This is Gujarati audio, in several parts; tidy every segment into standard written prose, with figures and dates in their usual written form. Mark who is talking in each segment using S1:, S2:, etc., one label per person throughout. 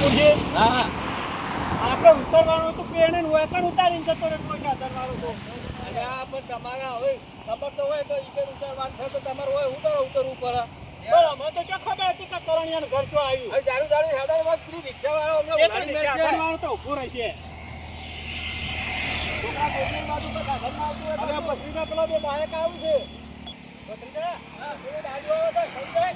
S1: ગોકુળજી
S2: હા
S1: આપણે ઉતરવાનું તો પેણે વેકણ ઉતારીને જતો રે કોઈ સાધન વાળો તો
S2: અલ્યા પણ તમારે હવે ખબર તો હોય તો ઈકર ઉતરવાનું છે તો તમારે હોય ઉતરવું પડે
S1: બોલો મને તો ક્યાં ખબર હતી કે કરણિયાનું ઘર ચો આવ્યું
S2: હવે જાડું હેડાઈ વખત પેલી રિક્ષાવાળો અમને
S1: એ તો
S2: ઉઘાડી મેલશે.
S1: સાધન વાળો તો ઊભો રહેશે
S2: છોકરા ગોઠવીને બાજુ તો સાધનમાં આવતું હોય
S1: હવે
S2: પાછું.
S1: પત્રીના પેલા બે બાયક આવ્યું છે પત્રીના હા પેલો ડાજો આવ્યો તો સમજાય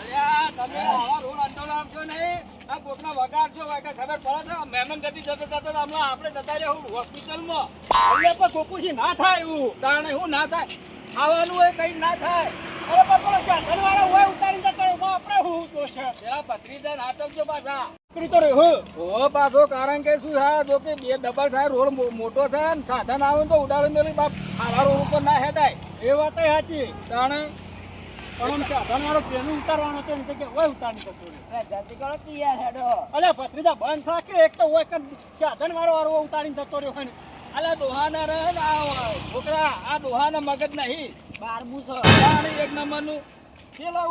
S2: અલ્યા તમે આવા રોડ અંડોળાવશો નહીં આ કોકના વગાડશો હોય કે ખબર પડે છે મહેમાન ગતિ જતો જતો હમણાં આપણે જતા રહ્યા હોસ્પિટલમાં
S1: એટલે પણ ગોકુળજી ના થાય એવું
S2: તાણે શું ના થાય ખાવાનું હોય કઈ ના થાય
S1: અરે પણ પેલો સાધન વાળો હોય ઉતારીને જતો રહ્યો આપણે હું દોષ છે
S2: પેલા ભત્રીજા નાચવજો પાછા
S1: કરી તો રહ્યો
S2: ઓ પાછો કારણ કે શું હા જો કે બે ડબલ થાય રોડ મોટો થાય ને સાધન આવે ને તો ઉડાડી મેલી બાપ ખાવા રોડ ઉપર ના હેડાય
S1: એ વાત સાચી
S2: તાણે
S1: પણ આમ સાધન વાળો પેલું ઉતારવાનો છે ને કે હોય ઉતારી જતો રહ્યો
S3: જલ્દી કરો કે યાર હેડો
S1: અલે ભત્રીજા બંધ થાકે એક તો હોય કે સાધન વાળો ઉતારીને જતો રહ્યો હોય ને
S2: અલા ડોહાના રહે ને આ છોકરા આ ડોહાના મગજ નહીં
S3: બારમું છો
S2: તાણે એક નંબરનું પેલા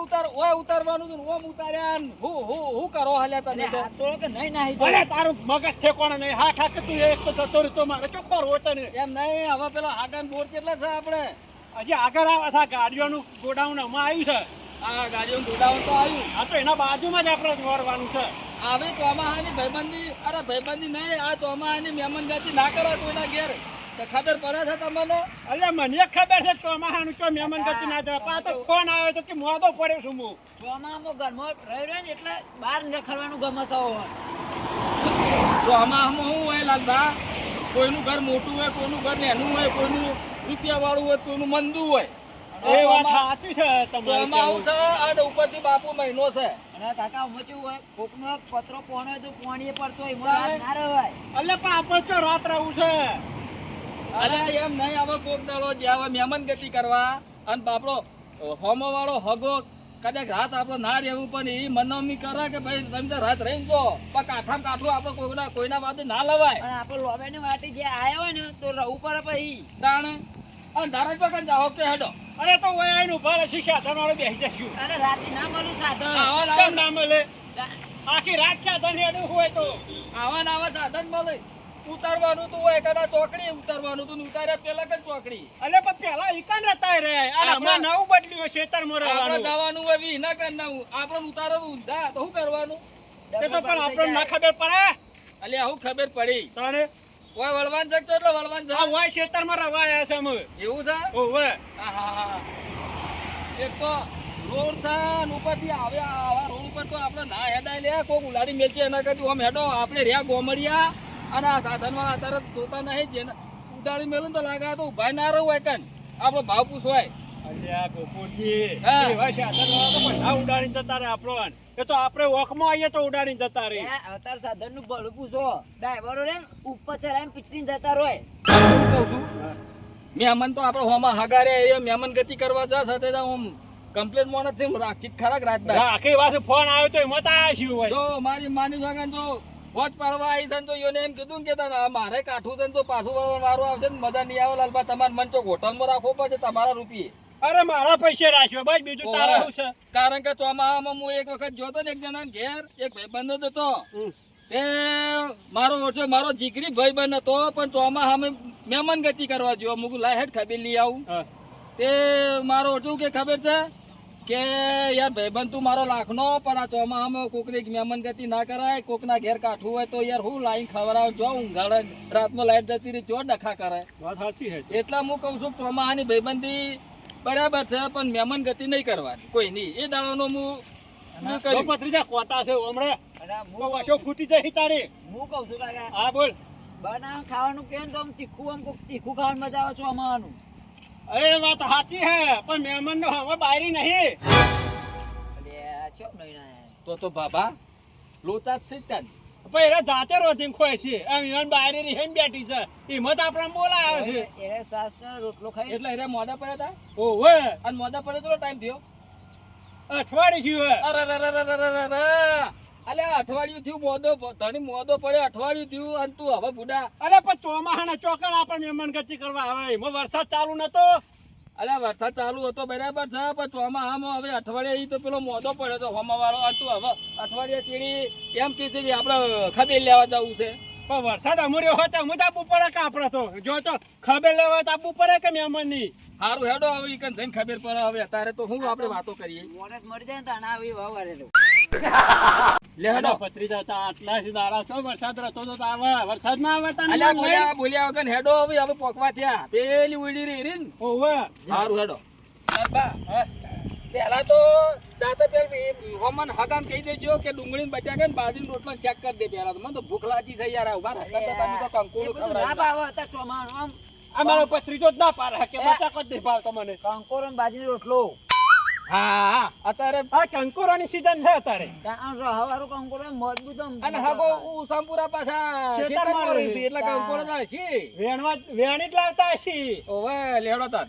S2: ઉતારવાનું હતું ને ઓમ ઉતાર્યા ને હું કરો હાલ્યા તમે તો
S3: હાથ છોડો કે નહીં નાહી
S1: ભલે તારું મગજ ઠેકોણા નહીં હા ઠાકે તું એક તો જતો રહ્યો તો મારે ચોખ્ખો હોતો ને
S2: એમ નહીં હવે પેલા આગળ બોર કેટલા છે આપણે
S1: હજી આગળ આવે છે આ ગાડીઓનું ગોડાઉન આમાં આવ્યું છે
S2: આ ગાડીઓનું ગોડાઉન તો આવ્યું
S1: આ તો એના બાજુમાં જ આપણે વળવાનું છે
S2: હવે ચોમાહાની ભાઈબંધી નહીં આ ચોમાહાની મહેમાન ગતિ ના કરો કોઈના ઘેર તો ખબર પડે છે તમને
S1: અલે મને ખબર છે ચોમાહાનું તો મહેમાન ગતિ ના જવા પા તો ફોન આવ્યો તો કે મોદો પડ્યો છું હું
S3: ચોમામાં ઘરમાં રહ્યો ને એટલે બહાર નીકળવાનું ગમે છે હવે.
S2: ચોમાહામાં શું હોય લાલબા કોઈનું ઘર મોટું હોય કોઈનું ઘર નાનું હોય કોઈનું રૂપિયા વાળું હોય કોઈનું મંદું હોય
S1: એ વાત સાચી છે તમારી
S2: ચોમાહું છે અને ઉપરથી બાપુ મહિનો છે
S3: અને કાકા અમે કેવું હોય કોકનો પત્રો કોણ હોય તો પોણીએ પડતો હોય એમાં રાત ના રહેવાય.
S1: અલે પણ આપણે તો રાત રહું છે
S2: અલ્યા એમ નહીં હવે કોક દાડો જે હવે મહેમાન ગતિ કરવા અને બાપડો હોમો વાળો હગો કદાચ રાત આપણે ના રહેવું પણ એ મનોમી કરે કે ભાઈ તમે તો રાત રહીને જો પણ કાઠામાં કાઠું આપણે કોઈના વાતે ના લવાય
S3: અને આપણે લોબેની વાટી જે આયા હોય ને તો રહું પડે પછી
S2: તાણે અને ધારણ પકડ જાઓ કે હેડો
S1: અરે તો ઓય આઈને ઉભા રહેશે સાધન વાળો બેસી જશું
S3: અને રાતે ના મળું સાધન
S1: કેમ ના મળે આખી રાત સાધન હેડું હોય તો
S2: આવા સાધન મળે ઉતારવાનું તું હોય કદાચ ચોકડી ઉતારવાનું તું ઉતાર્યા પેલા કે ચોકડી
S1: અલે પણ પેલા ઈકાન રહેતા રે અને હમણાં નવું બદલ્યું ખેતરમાં
S2: આપણે
S1: રહેવાનું
S2: જવાનું હોય વી ના કર નાવું આપણે ઉતારવાનું ઊંધા તો શું કરવાનું
S1: તે તો પણ આપણને ના ખબર પડે
S2: અલ્યા હું ખબર પડી
S1: તાણે
S2: ઓય વળવાન જગતો એટલે વળવાન
S1: આ
S2: જા
S1: હોય ખેતરમાં રવાયા છે અમે
S2: એવું છે
S1: ઓવે
S2: આહાહા. એક તો રોડ છે ને ઉપરથી આવા રોડ ઉપર તો આપણે ના હેડાય લે કોક ઉલાડી મેલશે એના કરતી આમ હેડો આપણે રહ્યા ગોમડિયા અને આ સાધન વાળા અત્યારે જોતા નહીં જેને ઉડાડી મેલું તો લાગે તો ઉભા ના રહું હોય કન આપણો ભાવ પૂછવાય
S1: અલ્યા ગોકુળજી
S2: હા.
S1: એવા સાધન વાળા તો બધા ઉડાડીને જતા રે આપણો એ તો આપણે વોકમાં આવીએ તો ઉડાડીને જતા રે
S3: અવતાર સાધન નું ભલું પૂછો ડ્રાઈવરો રે ઉપર ચલાવીને પીછડીને જતા રોય
S2: હું કહું છું મહેમાન તો આપણે હોમાં હગારે એ મહેમાન ગતિ કરવા જા સાથે હું કમ્પ્લેન મોન જ રાખી ખરાક રાત
S1: આખી પાસે ફોન આવ્યો તો એમાં તો આવ્યા છીએ હોય
S2: જો મારી માની સગન જો વોચ પાડવા આવી છે ને તો એને એમ કીધું કે મારે કાઠું છે ને તો પાછું વળવા મારું આવશે ને મજા નહીં આવે લાલબા તમારે મન ચોક હોટલમાં રાખવો પડશે તમારા રૂપિયે
S1: અરે મારા પૈસે રાખ્યો ભાઈ બીજું તારે શું છે
S2: કારણ કે ચોમાહામાં હું એક વખત જોતો ને એક જણા ઘેર એક ભાઈબંધ હતો તે મારો જીગરી ભાઈબંધ હતો પણ ચોમાહામાં મહેમાન ગતિ કરવા જો મુકું લાય હેડ ખબર લઈ આવું
S1: હા.
S2: તે મારો ઓછું કે ખબર છે કે યાર ભાઈબંધ તું મારો લાખનો પણ આ ચોમાહામાં કોકની મહેમાન ગતિ ના કરાય કોકના ઘેર કાઠું હોય તો યાર હું લાઈન ખવડાવ જો ઊંઘાડે રાતમાં લાઈટ જતી રહી જો ડખા કરાય
S1: વાત સાચી છે
S2: એટલા હું કહું છું ચોમાહાની ભાઈબંધી બરાબર છે પણ મહેમાન ગતિ નહીં કરવાની કોઈ નહીં એ દાડાનો હું કર્યું
S1: પત્રીજા કોટા છે હમણે
S3: અને
S1: તો વાસો ફૂટી જાય તારી
S3: હું કહું છું કાકા
S1: હા બોલ
S3: બનાવ ખાવાનું કે તો આમ તીખું ખાવાનું મજા આવે છે અમાવાનું
S1: અરે વાત સાચી હે પણ મહેમાન નો હવે બારી નહીં
S3: અલ્યા ચો નહીં ના
S2: તો બાબા લોચા જ છે તન
S1: પણ એને જાતે રોધીને ખોય છે એમ ઈવન બારી રહી બેઠી છે હિંમત આપણે બોલાયો છે
S3: એને સાસ રોટલો ખાઈ
S2: એટલે એને મોડા પડ્યા હતા
S1: ઓવે
S2: અને મોડા પડે તો ટાઈમ થયો
S1: અઠવાડિયું થયું હે
S2: અરે અઠવાડિયું થયું મોદો પડે અઠવાડિયું થયું અને તું હવે બુડા
S1: અરે પણ ચોમાહાના ચોકડ આપણે મહેમાન ગતિ કરવા આવે એમાં વરસાદ ચાલુ નતો
S2: અલ્યા વરસાદ ચાલુ હતો બરાબર છે પણ ચોમાહામાં હવે અઠવાડિયે ઈ તો પેલો મોદો પડ્યો તો હોમાવાળો હતું હવે અઠવાડિયે ચીડી એમ કે છે કે આપણે ખબેર લેવા જવું છે
S1: પણ વરસાદ અમર્યો હોય તો હું તો આપવું પડે કે આપણે તો જો તો ખબર લેવા તો આપવું પડે કે મહેમાનની
S2: સારું હેડો હવે ઈ કન જઈને ખબર પડે હવે અત્યારે તો હું આપણે વાતો કરીએ
S3: મોરસ મરી જાય ને તો આના આવી વાવ વાળે તો
S2: લે હેડો
S1: પથરી જતા આટલાથી દાડા છો વરસાદ રહેતો તો આવે વરસાદમાં આવે તને
S2: અલ્યા બોલ્યા વગર હેડો હવે પોકવા થયા પેલી ઉડી રહી ને
S1: ઓવે
S2: સારું હેડો બા પેલા તો જાતે પેલી હોમન હગાન કહી દેજો કે ડુંગળી બટાકા ને બાજરી રોટલા ચેક કરી દે પેલા તો મને તો ભૂખ લાગી છે યાર ઉભા રસ્તા પર તમે તો કંકોડું
S3: એ બધું ના
S2: ખવડાવી
S3: ભાવે અત્યારે ચોમાસાનું આમ
S1: અમારો પથરી જ ના પાડે કે બટાકો જ નહીં ભાવતો મને
S3: કંકોરો ને બાજરી રોટલો
S2: હા અત્યારે
S1: આ કંકોરાની સીઝન છે અત્યારે
S3: આમ હવારું કંકોરો એમ મજબૂત આમ
S2: અને હાગો ઉસામપુરા પાછા
S1: શેતાનમાં
S2: શેતાનમાં રહી
S1: રહી.
S2: છે એટલે કંકોડો જ હશે
S1: વેણી જ લાવતા હશી
S2: ઓવે લેડો તાર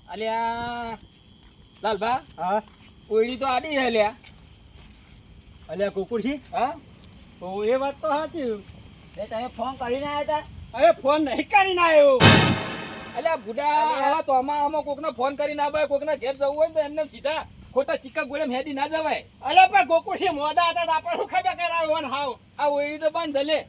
S2: અલ્યા લાલભા
S1: હા
S2: કોઈડી તો આડી હે લ્યા
S1: અલ્યા કુકુરજી
S2: હા
S1: તો એ વાત તો સાચી
S3: એ તમે ફોન કરીને આવ્યા હતા
S1: અરે ફોન નહીં કરીને આવ્યો
S2: અલ્યા બુડા આવા તો આમાં કોકને ફોન કરી ના ભાઈ કોકના ઘેર જવું હોય ને તો એમને સીધા ખોટા ચીકા ગોળે હેડી ના જવાય
S1: અલ્યા પણ ગોકુળજી મોડા હતા તો આપણે શું ખબર કરાવ્યો ને હાવ
S2: આ ઓયડી તો બાંધ લે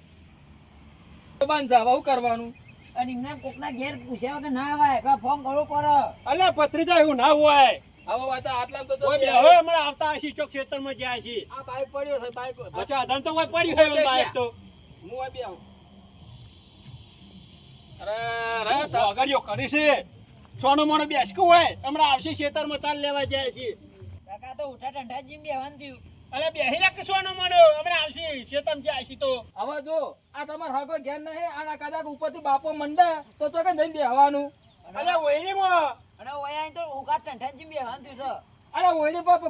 S2: તો બાંધ જા આવું કરવાનું
S3: અને એમને કોકના ઘેર પૂછ્યા વગર ના આવાય એકવાર ફોન કરવો પડે
S1: અલ્યા પથરી જાય એવું ના હોય
S2: આવો વાત આટલા તો
S1: ઓય બે હવે હમણાં આવતા હશી ચોક ખેતરમાં ગયા હશી
S2: આ બાઈક પડ્યો છે બાઈક
S1: અચ્છા અધન તો કોઈ પડ્યું હોય એવું બાઈક તો
S2: હું આ બે આવું અરે
S1: તો અગડિયો કરી છે સોનો મોનો બેસકું હોય હમણાં આવશે ખેતરમાં તાલ લેવા જાય છે
S3: કાકા તો ઉઠા ઠંડા જીમ બેહવાનું થયું
S1: અલે બેહી રાખ સોનો મોનો હમણાં આવશે ખેતરમાં જાય છે તો
S2: હવે જો આ તમાર હાગો ઘેર નહીં આના કદાચ ઉપરથી બાપો મંડે તો કે જઈને બેહવાનું
S1: અલે ઓયરીમાં
S3: અને ઓયા તો ઉઠા ઠંડા જીમ બેહવાનું થયું છે
S2: અરે ઓયડી બાપ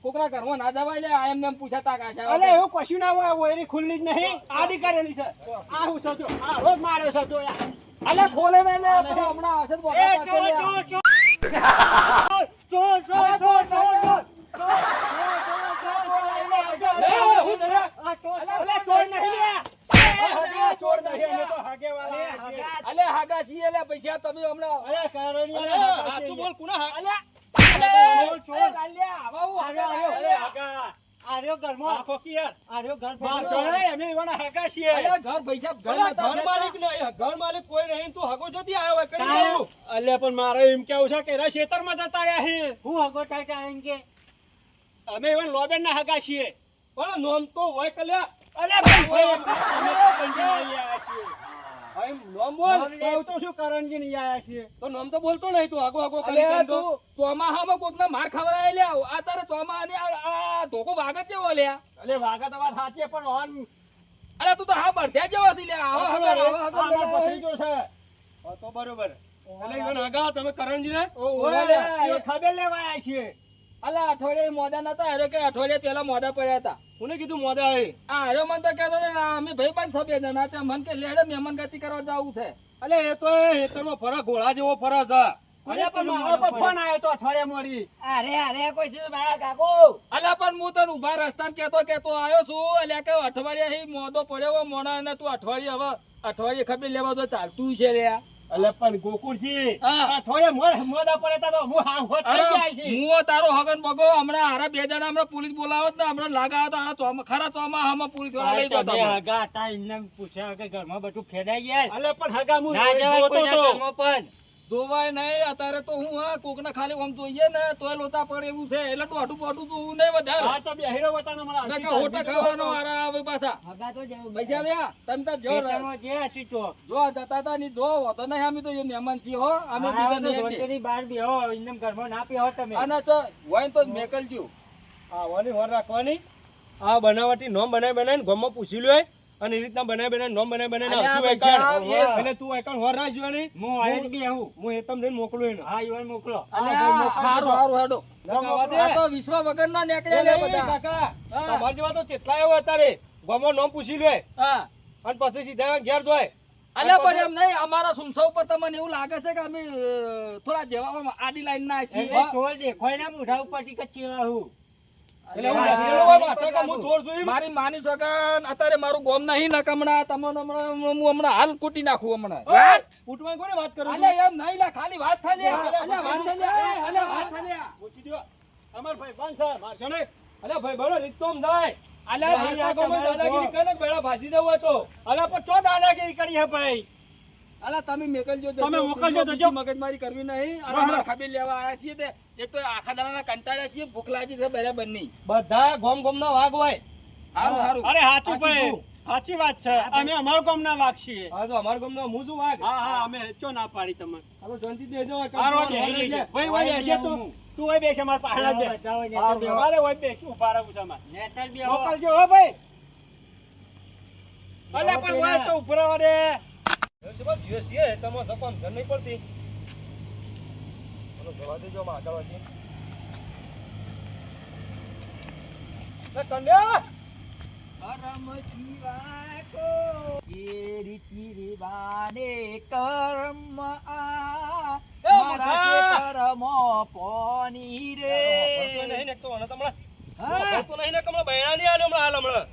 S2: કોકના ઘરમાં ના જવાય લે આ એમને એમ પૂછાતા કાછા
S1: અલે એવું કશું ના હોય ઓયરી ખુલ્લી જ નહીં આડી કરેલી છે આ હું છો આ રોજ માર્યો છે તો
S2: અલે ખોલે ને લે હમણાં આવશે તો
S1: એ ચો ચો ચો ચો ચો ચો ચો
S2: અલે હાગા છીએ લે પૈસા તમે હમણાં
S1: સાચું બોલ કુના
S2: અલે
S1: આર્યો ઘરમાં આખો કે યાર આર્યો ઘર
S2: બાપ
S1: છોડે અમે એવાના હાકા છીએ
S2: અલે ઘર પૈસા
S1: ઘર માલિક કોઈ નહીં તું હગો જતી આવ્યો હોય કરી દઉં અલે પણ મારે એમ કેવું છે કે રા ખેતરમાં જતા રહ્યા છે હું હગો ટાટા એમ કે અમે એવન લોબેન ના હગા છીએ પણ નોમ તો હોય કલ્યા અલે ભાઈ હોય અમે તો કંજી લઈ આવ્યા છીએ ભાઈ નોમ બોલ કહું તો શું કરણજી નહીં આવ્યા છીએ તો નોમ તો બોલતો નહીં તું હગો હગો કરી
S2: અલે
S1: દો
S2: તું ચોમાહામાં કોકના માર ખવડાય લે આ તારે ચોમાહાની આ ધોકો વાગે છે ઓ લે
S1: અલે વાગા તો વાત સાચી પણ ઓન
S2: અલે તું તો હા બળધ્યા જેવો છે લે આવા
S1: અમાર પથરીજો છે તો બરોબર અલે ઈવન હગા તમે કરણજી ને
S2: ઓલે
S1: ખબર લેવા આવ્યા છીએ
S2: અલા અઠવાડિયે મોડા નતા હારો કે અઠવાડિયે પેલા મોડા પડ્યા હતા
S1: કોને કીધું મોદા હે
S2: આ હારો મને તો કહેતો હતો ને અમે ભાઈ પણ સભ્ય જણા છે મન કે લેડે મહેમાન ગતિ કરવા જવું છે
S1: અલે એ તો હેતરમાં ફરક ઘોડા જેવો ફરક છે અલે પણ મારો પર ફોન આવ્યો તો અઠવાડિયા મોડી
S3: અરે કોઈ શું બહાર કાકો
S2: અલા પણ હું તને ઉભા રસ્તામાં કેતો આવ્યો છું એટલે કે અઠવાડિયા હી મોદો પડ્યો મોણા ને તું અઠવાડિયે ખબર લેવા તો ચાલતું છે લે
S1: અલે પણ ગોકુળજી
S2: હા.
S1: અઠવાડિયા મોડા પડે તો હું હા હોત થઈ જાય છે
S2: હું તારો હગન બગો હમણાં હારા બે જણા હમણાં પોલીસ બોલાવત ને હમણાં લાગા હતા ખરા ચોમાહામાં પોલીસ વાળા લઈ જતા હતા.
S4: હગા હતા એમને પૂછ્યા કે ઘરમાં બધું ફેડાઈ ગયા
S1: અલે પણ હગા હું
S4: ના જવાય
S1: જોતો
S4: કોઈના
S1: તો.
S4: ઘરમાં પણ
S2: જોવાય નહીં અત્યારે તો હું હા કોકને ખાલી આમ જોઈએ ને તોય લોચા પડે એવું છે એટલે દોઢું બોઢું તો હું નહીં વધારે
S1: હા તો બેહીરો વતાનો મને
S2: એટલે કે હોટે ખાવાનો હારા આવે પાછા
S3: હગા તો જવું
S2: પૈસા આવ્યા તમે તો જો
S4: ખેતરમાં જે હસી ચોક
S2: જો જતા હતા ની જો તો નહીં અમે તો એ મહેમાન છીએ હો અમે
S4: હા,
S2: બીજા
S4: તો
S2: નહીં
S4: રોટેની બહાર બેહો એમને ઘરમાં ના બેહો તમે
S2: અને તો હોય તો મેકલજો
S1: આવવાની હોર રાખવાની આ બનાવટી નોમ બનાવીને ગામમાં પૂછી લ્યો અને એ રીતના બનાવીને નોમ બનાવીને
S2: અલ્યા
S1: આવશું
S2: પૈસા
S1: એકાણ.
S2: એ-
S1: એટલે તું એકાણ હોર રાખજવાની
S4: હું આયે જ બેહું
S1: હું એ તમને મોકલું એને
S4: હા ઈવન મોકલો
S2: હારું હેડો
S1: લગાવા દે.
S2: આ તો વિશ્વ વગર ના નીકળ્યા લે
S1: એ
S2: બધા
S1: કાકા
S2: હા.
S1: તમારા જેવા તો કેટલા આવ્યો અત્યારે ગામમાં નોમ પૂછી લે
S2: હા
S1: અને પછી સીધા ઘેર જોય
S2: અલ્યા પણ એમ નહીં અમારા સુનસા ઉપર તમને એવું લાગે છે કે અમે થોડા જેવા આડી લાઈન ના છીએ
S4: એ ચોર દેખાય ના મોઢા ઉપરથી કચ્ચી હું
S1: એટલે હું લખેલો હોય માથે કે હું ચોર છું એમ?
S2: મારી માની સગન અત્યારે મારું ગોમ નહીં ને કમણા તમને હું હમણાં હાલ કૂટી નાખું હમણાં
S1: ફૂટવાની કોની વાત કરું
S2: અલે એમ નહીં લા ખાલી વાત થાય વાત થાય
S1: પૂછી દો અમાર ભાઈ બંધ છે મારશો નહીં. અલે ભાઈ બળો રીતોમ જાય.
S2: અલે
S1: ભાઈ આ ગામમાં દાદાગીરી કરે ને બેડા ભાજી દેવું હોય તો. અલે પણ ચો દાદાગીરી કરી હે ભાઈ.
S2: અલા તમે મોકલજો
S1: તમે મોકલજો તો જો.
S2: મગજમારી કરવી નહીં અને હમણાં ખબર લેવા આવ્યા છીએ તે એક તો આખા દાડાના કંટાળ્યા છીએ ભૂખ લાગી છે બરાબર નહીં
S1: બધા ગોમ ના વાઘ હોય.
S2: હારું હારું
S1: અરે સાચું ભાઈ સાચી વાત છે. અમે અમારા ગામ ના વાઘ છીએ. હા તો અમારા ગામ ના હું શું વાઘ? હા હા અમે ચો ના પાડી તમને. હવે શાંતિ દેજો. ભાઈ ઓય બેસજે તું. તું ઓય બેસ અમાર પાહણા બે. અરે ઓય બેસ ઉભા રહું છું અમાર. નેચર બે મોકલજો હો ભાઈ. અલે પણ ઓય તો ઉભરા વાડે. સબબ જીએસ છે તમો સપમ ઘર નહીં પડતી. ચલો જવા દેજો માં આગળ વધી. લે કંડ્યા
S3: કરમ જીવા કો એ રીતિ રિવાને કર્મ આ
S1: એ
S3: મારા
S1: મુખા!
S3: કર્મો પોની રે
S1: ભરતો નહીં ને એક તો મને તમને
S3: હા.
S1: ભરતો નહીં ને કમળા બૈરા નહીં આલ્યો હમણાં હાલ હમણાં.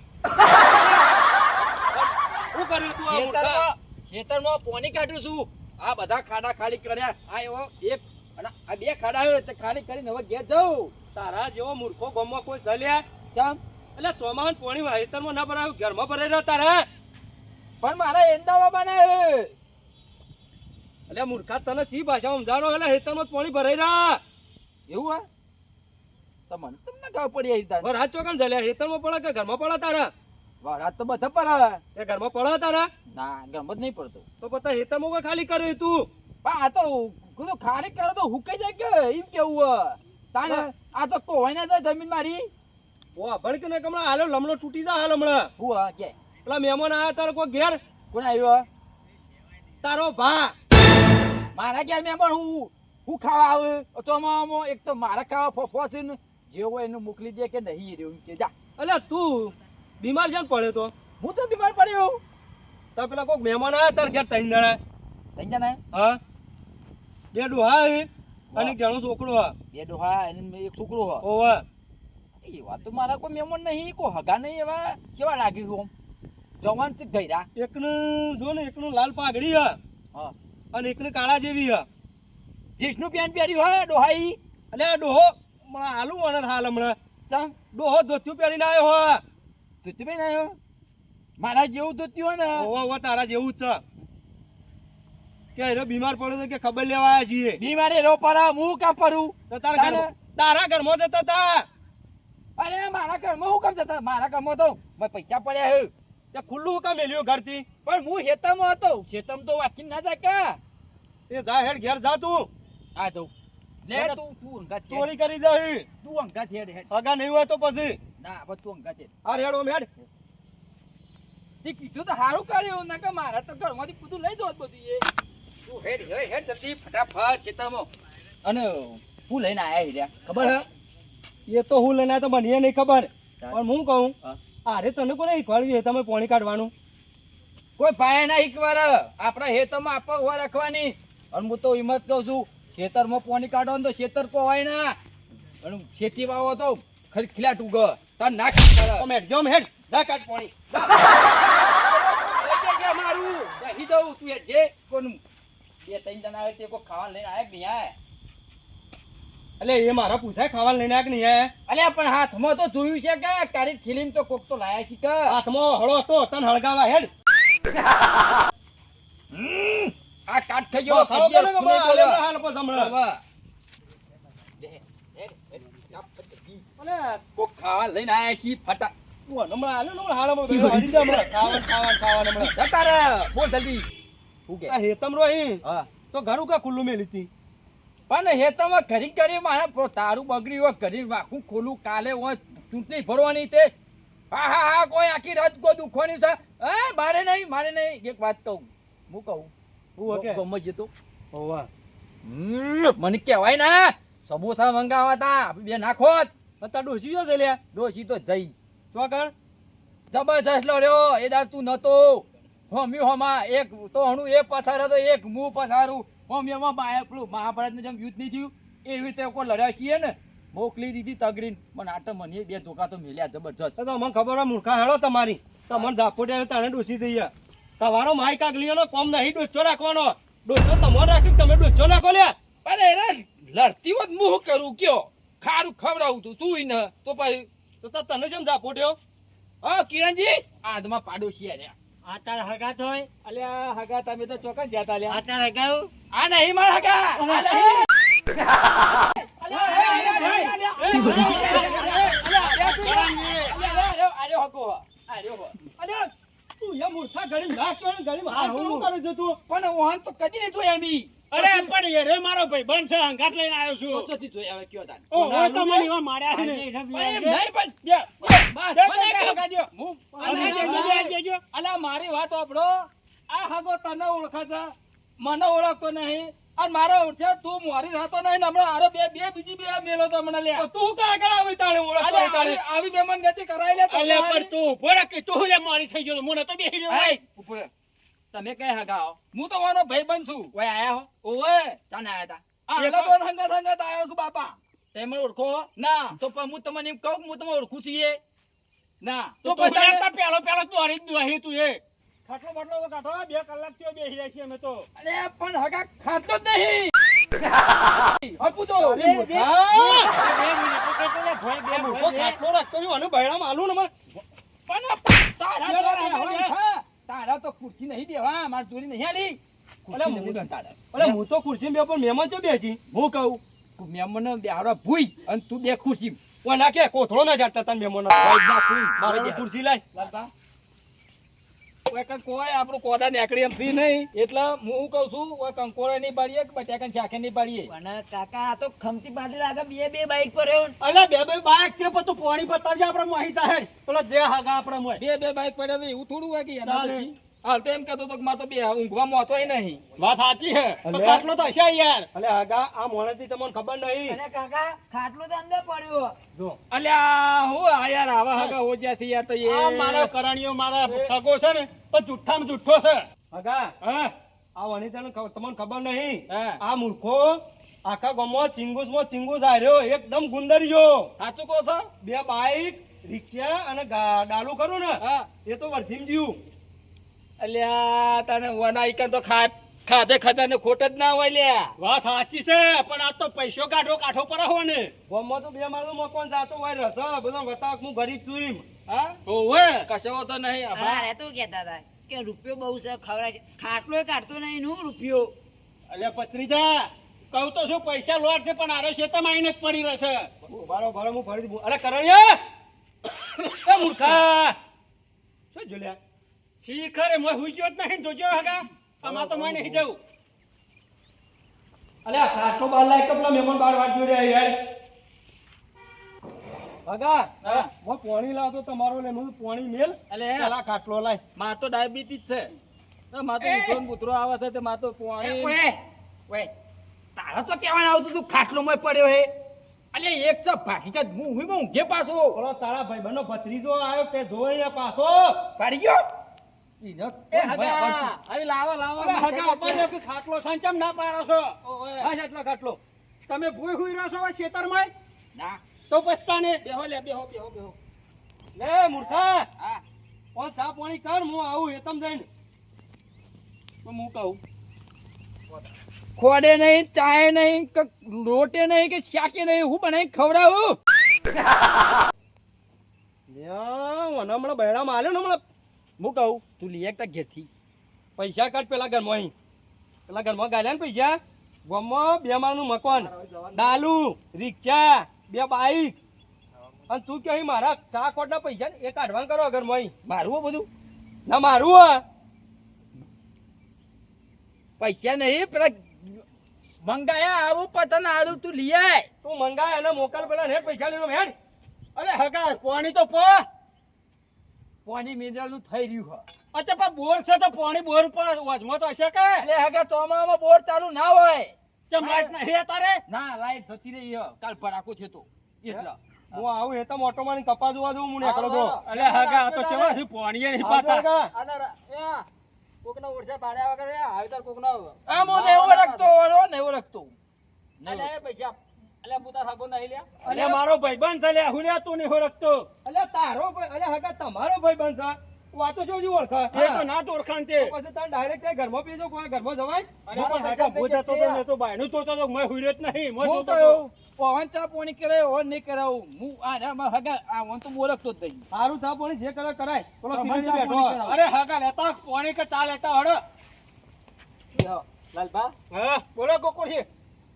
S1: શું કર્યું તું આ મૂર્ખા?
S3: ખેતરમાં પોની કાઢું છું આ બધા ખાડા ખાલી કર્યા આ એવો એક અને આ બે ખાડા આવ્યો તે ખાલી કરીને હવે ઘેર જાઉં
S1: તારા જેવો મૂર્ખો ગામમાં કોઈ સલ્યા
S3: ચમ
S1: એટલે ચોમાન પોણી વાહિતરમાં ના ભરાયું ઘરમાં ભરાઈ રહ્યો તારા.
S3: પણ મારા એંડાવા બનાવે
S1: એટલે મૂર્ખા તને ચી ભાષા સમજાવો એટલે હેતરમાં પોણી ભરાઈ રહ્યા.
S3: એવું હે તો મને તમને ખબર પડી આવી તાર
S1: રાત ચોકન જલ્યા હેતરમાં પડે કે ઘરમાં પડે તારા?
S3: વારાત તો બધા પર
S1: એ ઘરમાં પડે તારા?
S3: ના ગમ જ નહીં પડતો
S1: તો પતા હેતરમાં કોઈ ખાલી કર્યું તું?
S3: પણ આ તો કીધું ખાલી કરો તો હુકાઈ જાય કે એમ કેવું તાને આ તો કોઈને તો જમીન મારી
S1: ઓ ભણ કે ને કમળા હાલો લમણો તૂટી જા હાલ હમણાં.
S3: હું હા કે
S1: પેલા મહેમાન આયા તારો કોઈ ઘેર
S3: કોણ આવ્યો
S1: તારો ભા.
S3: મારા ઘેર મેં પણ હું ખાવા આવે તો એક તો મારા ખાવા ફોફો છે ને જે હોય એને મોકલી દે કે નહીં રહ્યું કે જા
S1: એટલે તું બીમાર છે ને પડ્યો તો?
S3: હું તો બીમાર પડ્યો
S1: તો પેલા કોઈક મહેમાન આયા તાર ઘેર ત્રણ જણા.
S3: થઈ જા ને
S1: હા બે ડોહા હે અને એક જણો છોકરો હા.
S3: બે ડોહા એને એક છોકરો હ
S1: ઓવે
S3: એ વાત તો મારા કોઈ મહેમાન નહીં કોઈ હગા નહીં એવા કેવા લાગે આમ જવાન છે ગયરા
S1: એકનું જો ને એકનું લાલ પાઘડી હા
S3: હા
S1: અને એકને કાળા જેવી હા.
S3: જીસનું પેન્ટ પહેર્યું હોય ડોહાઈ
S1: એટલે આ ડોહો હમણાં હાલું મને હાલ હમણાં
S3: ચમ
S1: ડોહો ધોતિયું પહેરીને આવ્યો હા.
S3: તું બેન આવ્યો મારા જેવું ધોત્યું હોય ને
S1: ઓવે ઓવે તારા જેવું જ છે કે એનો બીમાર પડ્યો તો કે ખબર લેવા આવ્યા છીએ.
S3: બીમારી રો પર હું કામ પરું
S1: તો તારા ઘરમાં જતા તા
S3: અરે મારા ઘરમાં હું કામ જતા મારા ઘરમાં તો મેં પૈસા પડ્યા હે
S1: તે ખુલ્લું કામ મેલ્યો ઘરથી.
S3: પણ હું ખેતરમાં હતો ખેતમ તો વાકી ના જાય કા
S1: એ જા હેડ ઘેર જા તું.
S3: આ તો લે તું અંગાત
S1: ચોરી કરી જાય
S3: તું અંગાત હેડ હેડ
S1: હગા નહીં હોય તો પછી
S3: ના બસ તું અંગાત હેડ
S1: આ હેડ ઓમ હેડ.
S3: તે કીધું તો સારું કર્યું ના કે મારા તો ઘરમાંથી બધું લઈ જવું બધું એ તું હેડ હેડ હેડ જલ્દી ફટાફટ ખેતરમાં અને હું લઈને આયા હેડ્યા ખબર હે
S1: એ તો હું લઈને તો મને નહીં ખબર પણ હું કહું
S3: હા.
S1: અરે તને કોને શીખવાડ્યું છે તમે પાણી કાઢવાનું?
S3: કોઈ ભાઈ ના એકવાર આપણા ખેતરમાં આપવા ઉભા રાખવાની અને હું તો હિંમત કહું છું ખેતરમાં પાણી કાઢવાનું તો ખેતર પોવાય ના અને ખેતી વાવો તો ખરી ખીલાટ ઉગ તાર નાખ
S1: ઓમ હેડ જોમ હેડ જા કાઢ પાણી.
S3: મારું રહી દઉં તું હેડ જે કોનું બે ત્રણ જણા આવે તે કોઈ ખાવા લઈને આયા કે નહીં આયા
S1: એટલે એ મારા પૂછાય ખાવા લઈને આક નહીં આયા?
S3: અલ્યા પણ હાથમાં તો જોયું છે કે તારી થેલીમ તો કોક તો લાયા છે કે
S1: હાથમાં હળો હતો તને હળગાવા હેડ.
S3: આ કાટ થઈ ગયો
S1: ખાવા બોલે કે હમણાં હાલે હાલ પછી હમણાં. અલે
S3: કોક ખાવા લઈને આયા છે ફટા
S1: તું હમણાં હાલે ને હમણાં હાલમાં તો હરી જા હમણાં. ખાવાનું હમણાં.
S3: સતારે બોલ જલ્દી હું કે
S1: આ હેતમ રોહી
S3: હા
S1: તો ઘરું કા ખુલ્લું મેલી હતી?
S3: પણ હેતામાં ઘરી કરી મારા તારું બગડ્યું હોય ઘરી આખું ખોલું કાલે હોય ચૂંટણી ભરવાની તે હા હા હા કોઈ આખી રાત કોઈ દુખવાની છે હા મારે નહીં એક વાત કહું હું કહું
S1: હું ઓકે
S3: ગમે જતો
S1: ઓવા
S3: મને કહેવાય ના સમોસા મંગાવા તા બે નાખોત
S1: અત્યારે ડોસી જો લ્યા
S3: ડોસી તો જઈ
S1: ચોકણ
S3: જબરજસ્ત લડ્યો એ દાર તું નતો હોમી હોમાં એક તો હણું એ પસારે તો એક હું પસારું હોમીમાં પેલું મહાભારતનું જેમ યુદ્ધ નહીં થયું એવી રીતે કોઈ લડ્યા છીએ ને મોકલી દીધી તગડીને પણ આટો મને બે ધોકા તો મેલ્યા જબરજસ્ત.
S1: તો મને ખબર હોય મૂર્ખા હેડો તમારી તમને ઝાપોટે તને ડોસી થઈ ગયા તમારો માઈક આગલીઓનો કોમ નહીં ડોચો રાખવાનો ડોચો તમારે રાખી તમે ડોચો નાખો લ્યા
S3: પણ એને લડતી હોત હું શું કરું કયો ખારું ખવડાવું તું શું ને તો પછી
S1: તો તને કેમ ઝાપોટ્યો
S3: હા કિરણજી આદમાં પાડોશી રહ્યા
S4: આ તાર હગાત હોય
S1: અલ્યા હગા તમે તો ચોક્કસ જતા લ્યા
S4: આ તાર હગાવું
S3: આ નહીં મારા હગા આ નહીં.
S1: અલ્યા તું યા મૂર્ખા ગળી નાખ તો ગળી હાથ કેમ કરે છે તું
S3: પણ ઓહન તો કદી નહીં જોયા મી
S1: અરે પણ યાર એ મારો ભાઈ બન છે હંગાત લઈને આવ્યો છું
S3: તો જોયા હવે કયો તાન
S1: ઓ ઓય તો મને એવા માર્યા છે ને
S3: પણ એમ નહીં પણ અલા મારી વાત સાંભળો આ હગો તને ઓળખે છે મને ઓળખતો નહીં અને મારો ઓળખે તું મારી રાતો નહીં ને હમણાં આરો બીજી બે મેલો તો મને લે
S1: તું કા આગળ આવી તાણે ઓળખતો તાણે
S3: આવી બેમન ગતિ કરાઈ લે તો
S1: અલ્યા પણ તું ઉભો રાખ કે તું લે મારી થઈ ગયો મને તો બેહી ગયો
S3: એય, ઉપર તમે કઈ હગાઓ હું તો મારો ભાઈ બન છું ઓય આયા હો ઓય તને આયા તા આ હલો બોન હંગત આયો છું બાપા તમે ઓળખો ના તો પણ હું તમને એમ કહું કે હું તમને ઓળખું છું એ ના
S1: તો પછી પેલો દોરી દોહી તું એ ખાટલો બાટલો તો કાઢો 2 કલાક થયો બેહી રહ્યા છીએ અમે તો
S3: અરે પણ હગા ખાતો જ નહીં હપુ તો
S1: ખાટલો રાખ કર્યું અને બૈરામાં આલું ને મને
S3: તારા તો ખુરશી નહીં બેવા માર ચોરી નહીં આલી
S1: અરે હું તો ખુરશી બે પણ મહેમાન છે બેસી
S3: હું કહું મહેમાન બેહાડવા ભૂઈ અને તું બે ખુરશી
S1: ઓ નાખે કોથળો ના જાટતા તને મહેમાન મારે ખુરશી લાય
S2: કોઈ આપણું કોડા નેકડી એમ સી નહીં એટલે હું કહું છું કોઈ કંકોળે નહીં પાડીએ કે બટાકા શાકે નહીં પાડીએ
S4: પણ કાકા આ તો ખમતી પાટી લાગે બે બાઈક પર એવું
S1: અલે બે બાઈક છે પણ તું પાણી બતાવજે આપણે માહિતા હેડ પેલો જે હાગા આપણે મોય
S2: બે બાઈક પડ્યા તો એવું થોડું હોય કે એના પછી હાલ તો એમ કહેતો તો કે મારે તો બે ઊંઘવા મોતોય નહીં
S1: વાત સાચી હે પણ ખાટલો તો હશે યાર અલે હાગા આ મોણસની તમને ખબર નહીં
S4: અને કાકા ખાટલો તો અંદર પડ્યો
S1: જો
S2: અલ્યા હું આ યાર આવા હગા હો જ્યાં છે યાર તો
S1: આ મારા કરણીઓ મારા હગો છે ને પણ જુઠ્ઠામાં જુઠ્ઠો છે હાગા હા આ વનિતાને તમને ખબર નહીં
S2: હા.
S1: આ મૂર્ખો આખા ગામમાં ચિંગુસ આર્યો એકદમ ગુંદરિયો
S2: સાચું કહો છો
S1: બે બાઈક રિક્ષા અને ડાલું કરું ને
S2: હા
S1: એ તો વર્ધીમ જીવ
S2: અલ્યા તને વનાઈકન તો ખાધે ખજાને ખોટ જ ના હોય લ્યા
S1: વાત સાચી છે પણ આ તો પૈસો કાઢો પર હો ને ગામમાં તો બે મારું મકાન જાતો હોય રસ બધા બતાવ હું ગરીબ છું એમ
S2: હા
S1: ઓવે
S2: કશો તો નહીં
S4: અરે તો કહેતા હતા કે રૂપિયો બહુ છે ખવડાય છે ખાટલો કાઢતો નહીં નું રૂપિયો
S1: અલ્યા પત્રીજા કહું તો શું પૈસા લોટ છે પણ આરો શેતામાં આઈને જ પડી રહેશે બરો હું ફરી અરે કરણિયા એ મૂર્ખા શું જોલ્યા શીખરે મોય હુઈ ગયો જ નહીં જોજો હગા આમાં તો મોય નહીં જવું અલે આ ખાટલો બાર લાય કપલા મહેમાન બાર વાટ જોડે યાર હગા
S2: હા
S1: હું પાણી લાવતો તમારો લે હું પાણી મેલ
S2: અલે
S1: પેલા ખાટલો લાય
S2: માર તો ડાયાબિટીસ છે તો માર તો ઉધરો ને બુધરો આવે છે તે માર તો પાણી
S3: ઓય તારા તો કેવાનું આવતું તું ખાટલો માં પડ્યો હે અલે એક તો ભાગી જા હું ઊંઘે પાછો
S1: ઓલો તારા ભાઈ બનો ભત્રીજો આવ્યો કે જોઈને પાછો
S3: પાડી ગયો
S2: એ હગા આવી લાવો
S1: અરે હગા અપાજો કે ખાટલો સાંચમ ના પાડો છો
S2: ઓય
S1: હા એટલો ખાટલો તમે ભૂઈ હુઈ રહ્યો છો ખેતરમાં
S3: ના
S1: તો પસ્તાને
S2: બેહો લે બેહો
S1: લે મૂર્ખા
S3: હા
S1: ઓન ચા પાણી કર હું આવું હેતમ જઈને
S3: તો હું કહું ખોડે નહીં ચાય નહીં કે લોટે નહીં કે શાકે નહીં હું બનાવી ખવડાવું
S1: હમણાં બહેરામાં આલ્યો ને હમણાં
S3: હું કહું તું લઈ એકતા ઘેરથી
S1: પૈસા કાઢ પેલા ઘરમાં અહીં પેલા ઘરમાં ગાલ્યા ને પૈસા ગામમાં બે માળનું મકાન ડાલુ રિક્ષા બે બાઈક અને તું કે અહીં મારા ચા કોટના પૈસા એ કાઢવાનું કરો ઘરમાં અહીં
S3: મારું હો બધું
S1: ના મારું હા
S3: પૈસા નહીં પેલા મંગાયા આવું પતન આવું તું લઈ આય
S1: તું મંગાય અને મોકલ પેલા હેડ પૈસા લેવાનો હેડ અરે હગા પાણી તો
S3: પાણી મિનરલ નું થઈ રહ્યું છે
S1: અચ્છા પણ બોર છે તો પાણી બોર ઉપર વજમાં તો હશે કે
S3: એટલે હગા ચોમામાં બોર ચાલુ ના હોય
S1: કેમ લાઈટ નહીં તારે
S3: ના લાઈટ જતી રહી છે કાલ ભરાકો છે તો એટલે
S1: હું આવું એ તો મોટો માની કપા જોવા દઉં હું નીકળો તો
S2: આવો,
S1: અલે હગા આ તો ચેવા છે પાણી નહીં પાતા
S2: અને કોકના ઓરસા પાડ્યા વગર આવી તાર કોકના
S3: આમ હું નેવો રખતો ઓળો નેવો રખતો
S2: અલે પૈસા અલ્યા હું તાર હાગો નહીં લ્યા.
S1: અલ્યા મારો ભાઈબંધ છે લ્યા, હું લ્યા તું નહીં ઓળખતો.
S5: અલ્યા તારો ભાઈ અલ્યા હગા તમારો ભાઈ બનશે વાતો શું હજી ઓળખા
S1: એ તો ના તો ઓળખાણ તે.
S5: પછી તાર ડાયરેક્ટ ત્યાં ઘરમાં પીજો કોઈ ઘરમાં જવાય
S1: અરે પણ હાકા ભૂત હતો તો મેં તો બાયણું જોતો તો મેં હુર્યો જ નહીં. મેં
S3: હું
S1: જોતો
S3: તો
S1: તો.
S3: પવન ચા પાણી કરે ઓન નહીં કરાવું હું આમાં હગા આ હું તો ઓળખતો જ નહીં.
S5: સારું ચા પાણી જે કરે કરાય પેલો
S3: તમારે
S5: કિરણ
S3: ચા
S5: બેઠો
S3: પાણી
S5: હોય.
S3: કરાવો.
S1: અરે હાકા લેતા પાણી કે ચા લેતા હડો.
S2: લ્યો, લાલભા
S1: હા બોલો ગોકુળજી.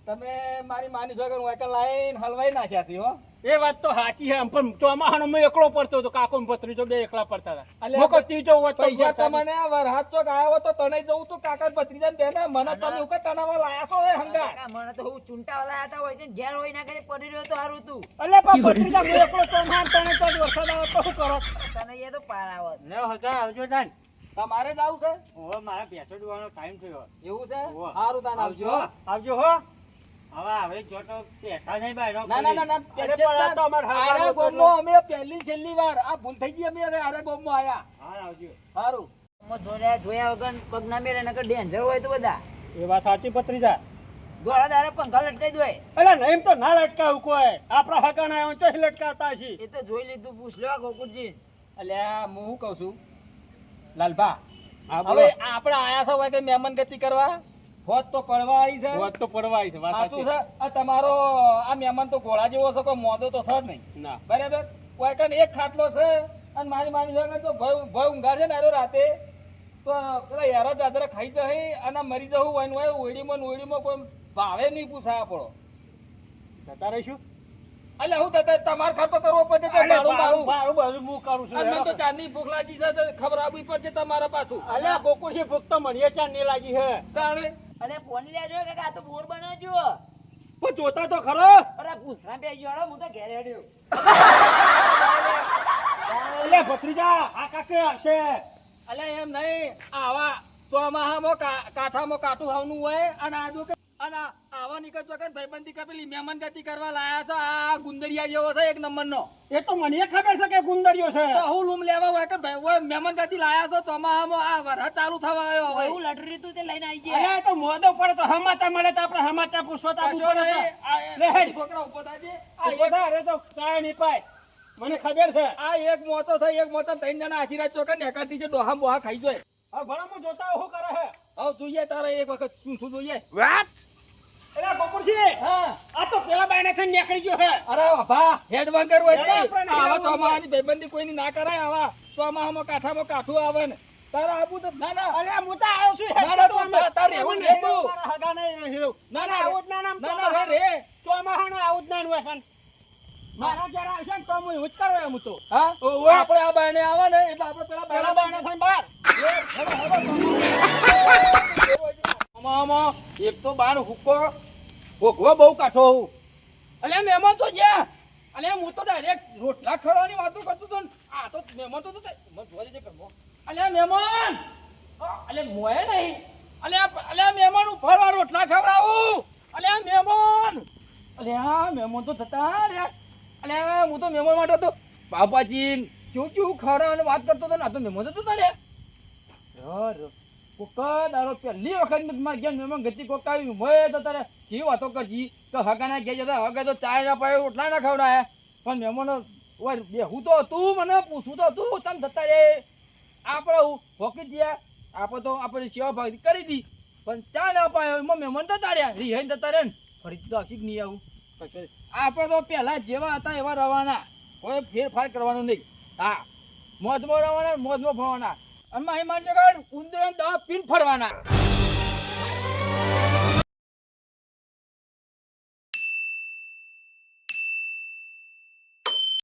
S2: તમે મારી માની છો કે હું એકલ લાઈન હલવાઈ નાખ્યા છે હો.
S1: એ વાત તો સાચી છે પણ ચોમાહાનો મેં એકલો પડતો હતો. કાકો ને ભત્રીજો બે એકલા પડતા હતા.
S2: અલ્યા,
S1: મોકો ત્રીજો હોત તો
S2: પૈસા
S1: પડતા
S2: તમને વરહાદ ચોક આવ્યો તો તને જવું તું કાકા ભત્રીજા ને બેને મને તમે એવું કે તનાવા લાયા છો એ હંગા.
S4: કાકા, મને તો હું ચૂંટા વાળા હતા હોય છે ને ઘેર હોય ના કરે પડી રહ્યો તો સારું તું
S1: અલ્યા પણ ભત્રીજા મેં એકલો ચોમાહાન તને તો જ વરસાદ આવે તો શું કરો?
S4: તને એ તો પાર આવત
S1: લે હજા આવજો તાન.
S2: તમારે જ આવું છે
S1: ઓહો મારા ભેંસો દોવાનો ટાઈમ થયો.
S2: એવું છે
S1: ઓહો.
S2: સારું તાન આવજો હો.
S1: આવજો હો. હવે જો તો બેઠા નહીં બાય
S2: ના ના ના ના
S1: અરે પણ આ તો અમાર હાથ
S2: આરા
S1: વાળો
S2: ગોમમાં અમે પહેલી છેલ્લી વાર આ ભૂલ થઈ ગઈ અમે આરા ગોમમાં આયા
S1: હા આવજો.
S2: સારું
S4: જોયા વગર પગ ના મેળે નકર ડેન્જર હોય તો બધા
S1: એ વાત સાચી ભત્રીજા.
S4: દોડા દારે પંખા લટકાઈ દોય
S1: અલ્યા નહીં તો ના લટકાવું કોઈ. આપણા હકાના આવે તો લટકાવતા છીએ.
S4: એ તો જોઈ લીધું પૂછ લો ગોકુળજી
S2: અલ્યા હું શું કહું છું લાલભા
S1: હા,
S2: હવે આપણે આયા છો હોય કે મહેમાન ગતિ કરવા હોત તો પડવા આવી છે
S1: વાત તો પડવાય છે વાત
S2: સાચું
S1: સાચી.
S2: છે આ તમારો આ મહેમાન તો ઘોડા જેવો છે કોઈ મોદો તો છે જ નહીં
S1: ના
S2: બરાબર કોઈ કણ એક ખાટલો છે અને મારી માની જગર તો ભય ઊંઘાર છે ને આરો રાતે તો પેલા યારા ચાદરા ખાઈ જાય અને મરી જવું હોય ને હોય ઓયડીમાં કોઈ ભાવે નહીં પૂછાય આપણો
S1: જતા રહીશું.
S2: એટલે હું તમારે ખર્ચો કરવો પડે તો ભાડું ભાડું
S1: બારું બારું હું કરું છું.
S2: અને મને તો ચાંદની ભૂખ લાગી છે તો ખબર આપવી પડશે તમારા પાછું
S1: અલ્યા ગોકુળજી ભૂખ તો મને ચાર નહીં લાગી છે.
S2: તાણે
S4: અરે પોની લેજો કે આ તો બોર બનાવજો
S1: પણ જોતા તો ખરો.
S4: અરે પૂછરા બે જોડો હું તો ઘેર હેડ્યો
S1: અલ્યા ભત્રીજા આ કાકે આવશે.
S2: અલે એમ નહીં આવા ચોમાહામાં કાંઠામાં કાઠું આવનું હોય અને આજુ કે અને આવા નીકળ ચોકન ભાઈબંધી કપેલી મહેમાન ગતિ કરવા લાયા છે આ ગુંદરિયા જેવો છે એક નંબરનો
S1: એ તો મને ખબર છે કે ગુંદરીયો છે.
S2: તો હું લૂમ લેવા હોય કે ભાઈ હોય મહેમાન ગતિ લાયા છો ચોમાહામાં આ વરસાદ ચાલુ થવા આવ્યો હવે
S4: એવું લટરી તું તે લઈને આવી જાય
S1: અલ્યા એ તો મોદો પડે તો સમાચાર મળે તો આપણે સમાચાર પૂછવા તો
S2: કશો
S1: આવવું પડે
S2: નહીં.
S1: તો.
S2: આ
S1: લે હેડ.
S2: છોકરા ઉભો થાય છે. આ
S1: ઉભો
S2: એક-
S1: થા, અરે તો કાંઈ નહીં પાય. મને ખબર છે.
S2: આ એક મોતો છે એક મોતો ત્રણ જણા આશીર્વાદ ચોકન નેકાતી છે ડોહા બોહા ખાઈ જાય
S1: હવે ભલા હું જોતા હું કરે છે.
S2: હવે જોઈએ તારે એક વખત શું જોઈએ
S1: અલ્યા ગોકુળજી
S2: હા
S1: આ તો પેલા બાયણે થઈને નીકળી ગયો છે.
S2: અરે બાપા હેડ વગર હોય તે.
S1: હેડ આપણે નહીં
S2: આવા
S1: આવવું
S2: ચોમાહાની ભાઈબંધી કોઈની ના કરાય આવા ચોમાહામાં કાંઠામાં કાઠું આવે ને તારા આબુ તો ના ના
S1: અલ્યા હું તો આવ્યો છું.
S2: ના, ના, તું તાર રહેવું
S1: એવું
S2: નહીં
S1: નહીં,
S2: તું.
S1: મારા હગા નહીં રહ્યું.
S2: ના ના
S1: આવું જ ના નામ
S2: ના ના રે રે
S1: ચોમાહાનું આવું જ ના હોય છે. મારા જરા આવશે ને તો હું એવું જ કરું એમ તો.
S2: હા
S1: ઓવે.
S2: આપણે આ બાયણે આવે ને એટલે આપણે પેલા
S1: પેલા બાયણે થઈને બહાર.
S3: આમાં એક તો બાર હુક્કો ભોગવો બહુ કાઠો હું અલ્યા મહેમાન તો જ્યાં અલ્યા હું તો ડાયરેક્ટ રોટલા ખવડાવવાની વાતો કરતો હતો ને આ તો મહેમાન તો જોવા દેજે કરવો અલ્યા મહેમાન અલ્યા મોય નહીં અલ્યા મહેમાન ઉભરવા રોટલા ખવડાવું અલ્યા મહેમાન મહેમાન તો થતા રે અલ્યા હું તો મહેમાન માટે તો પાપાજી ચૂ ખવડાવવાની વાત કરતો હતો ને આ તો મહેમાન તો થતા રે યાર કોકા દારો પહેલી વખત મારે ગયા મહેમાન ગતિ કોકા આવી મોય તો તારે કેવી વાતો કરજી તો હગાના ઘેર જતા હગા તો ચાય ના પાડે રોટલા ના ખવડાયા પણ મહેમાનો ઓય બેહું તો હતું મને પૂછવું તો હતું તમે થતા રે આપણે હોકી ગયા આપણે તો આપણે સેવા ભાગ કરી હતી પણ ચા ના પાયો એમાં મહેમાન થતા રહ્યા રિહાઈને થતા રહે ને ફરીથી તો હસી જ નહીં આવું આપણે તો પહેલા જેવા હતા એવા રહેવાના કોઈ ફેરફાર કરવાનો નહીં હા મોજમાં રહેવાના મોજમાં ફરવાના અને મારી માન જગર ઉંદરને દવા પીન ફરવાના